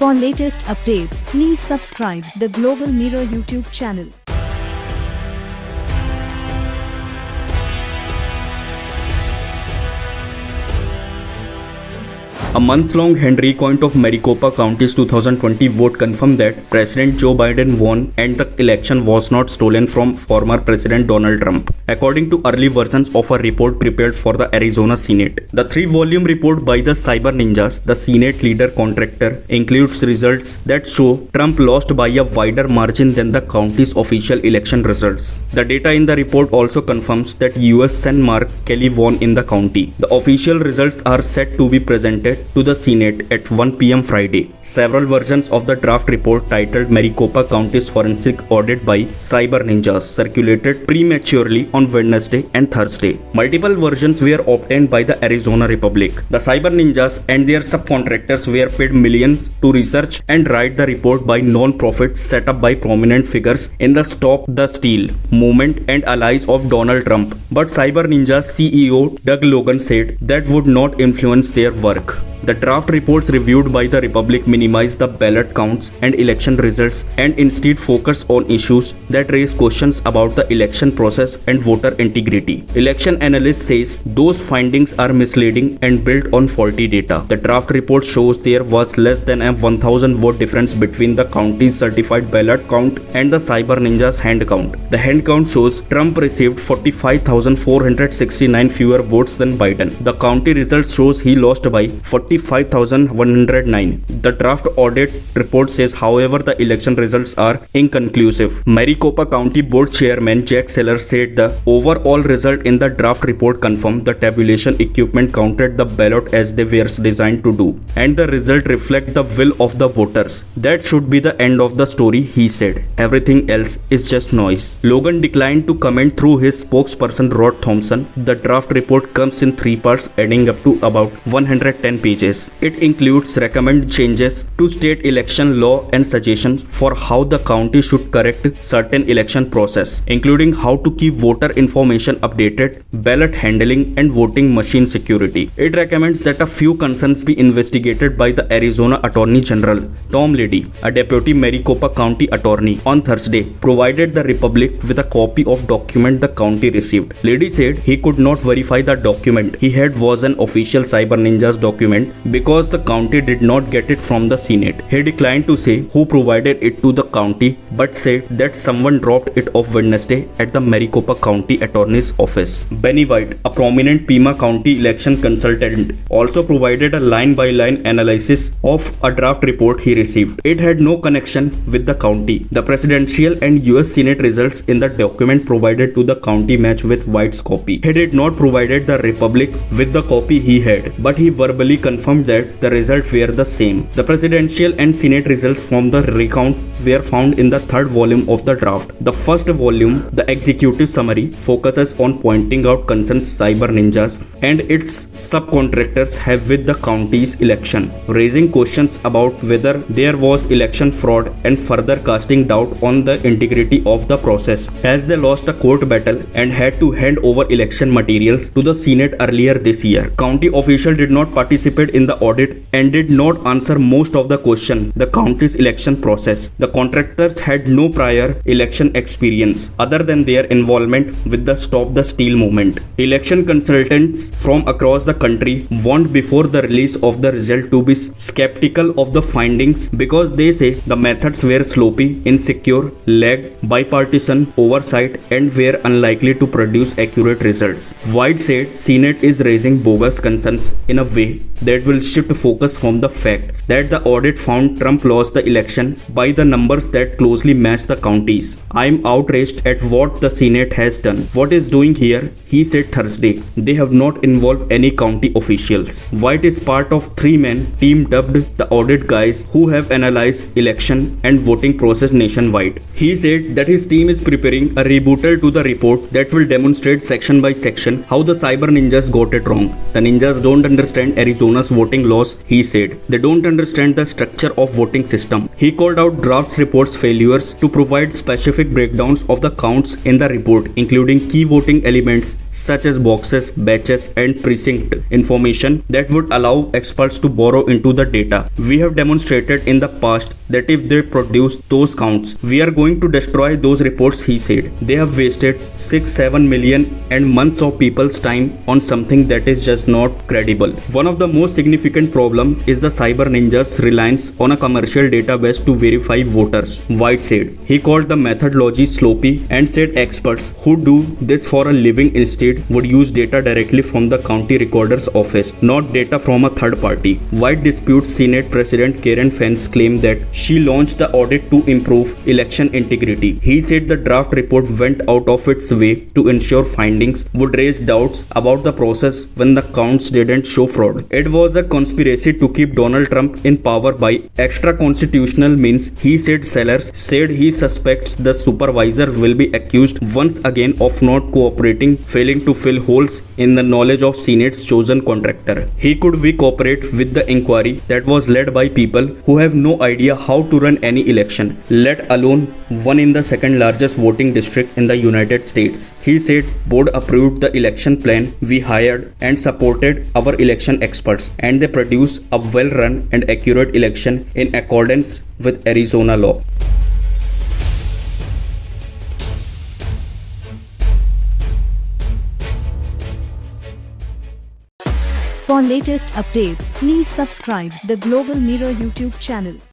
For latest updates, please subscribe the Global Mirror YouTube channel. A months-long hand recount of Maricopa County's 2020 vote confirmed that President Joe Biden won and the election was not stolen from former President Donald Trump, according to early versions of a report prepared for the Arizona Senate. The 3-volume report by the Cyber Ninjas, the Senate leader contractor, includes results that show Trump lost by a wider margin than the county's official election results. The data in the report also confirms that U.S. Sen. Mark Kelly won in the county. The official results are set to be presented to the Senate at 1 p.m. Friday. Several versions of the draft report titled Maricopa County's Forensic Audit by Cyber Ninjas circulated prematurely on Wednesday and Thursday. Multiple versions were obtained by the Arizona Republic. The Cyber Ninjas and their subcontractors were paid millions to research and write the report by non-profits set up by prominent figures in the Stop the Steal movement and allies of Donald Trump. But Cyber Ninjas CEO Doug Logan said that would not influence their work. The draft reports reviewed by the Republic minimize the ballot counts and election results and instead focus on issues that raise questions about the election process and voter integrity. Election analyst says those findings are misleading and built on faulty data. The draft report shows there was less than a 1,000 vote difference between the county's certified ballot count and the Cyber Ninjas hand count. The hand count shows Trump received 45,469 fewer votes than Biden. The county results shows he lost by 45,109. The draft audit report says, however, the election results are inconclusive. Maricopa County Board Chairman Jack Sellers said the overall result in the draft report confirmed the tabulation equipment counted the ballot as they were designed to do, and the result reflect the will of the voters. That should be the end of the story, he said. Everything else is just noise. Logan declined to comment through his spokesperson Rod Thompson. The draft report comes in 3 parts, adding up to about 110 pages. It includes recommended changes to state election law and suggestions for how the county should correct certain election process, including how to keep voter information updated, ballot handling, and voting machine security. It recommends that a few concerns be investigated by the Arizona Attorney General Tom Liddy, a deputy Maricopa County attorney, on Thursday, provided the Republic with a copy of document the county received. Liddy said he could not verify the document he had was an official Cyber Ninjas document because the county did not get it from the Senate. He declined to say who provided it to the county, but said that someone dropped it off Wednesday at the Maricopa County Attorney's office. Benny White, a prominent Pima County election consultant, also provided a line-by-line analysis of a draft report he received. It had no connection with the county. The presidential and US Senate results in the document provided to the county match with White's copy. He did not provide the Republic with the copy he had, but he verbally confirmed that the results were the same. The presidential and Senate results from the recount were found in the 3rd volume of the draft. The 1st volume, the executive summary, focuses on pointing out concerns Cyber Ninjas and its subcontractors have with the county's election, raising questions about whether there was election fraud and further casting doubt on the integrity of the process, as they lost a court battle and had to hand over election materials to the Senate earlier this year. County officials did not participate in the audit and did not answer most of the question the county's election process. The contractors had no prior election experience other than their involvement with the Stop the Steal movement. Election consultants from across the country warned before the release of the result to be skeptical of the findings because they say the methods were sloppy, insecure, lacked bipartisan oversight, and were unlikely to produce accurate results. White said Senate is raising bogus concerns in a way that will shift focus from the fact that the audit found Trump lost the election by the numbers that closely match the counties. I am outraged at what the Senate has done. What is doing here, he said Thursday. They have not involved any county officials. White is part of 3-man team dubbed the Audit Guys who have analyzed election and voting process nationwide. He said that his team is preparing a rebuttal to the report that will demonstrate section by section how the Cyber Ninjas got it wrong. The Ninjas don't understand Arizona's voting laws, he said. They don't understand the structure of voting system. He called out drafts report's failures to provide specific breakdowns of the counts in the report, including key voting elements such as boxes, batches, and precinct information that would allow experts to borrow into the data. We have demonstrated in the past that if they produce those counts, we are going to destroy those reports, he said. They have wasted 6-7 million and months of people's time on something that is just not credible. One of the most significant problem is the cyber ninjas' reliance on a commercial database to verify voters, White said. He called the methodology sloppy and said experts who do this for a living instead would use data directly from the county recorder's office, not data from a third party. White disputes Senate President Karen Pence claim that she launched the audit to improve election integrity. He said the draft report went out of its way to ensure findings would raise doubts about the process when the counts didn't show fraud. It was a conspiracy to keep Donald Trump in power by extra constitutional means, he said. Sellers said he suspects the supervisor will be accused once again of not cooperating, failing to fill holes in the knowledge of Senate's chosen contractor. He could we cooperate with the inquiry that was led by people who have no idea how to run any election, let alone one in the second largest voting district in the United States. He said board approved the election plan, we hired and supported our election experts, and they produce a well-run and accurate election in accordance with Arizona law. For latest updates, please subscribe the Global Mirror YouTube channel.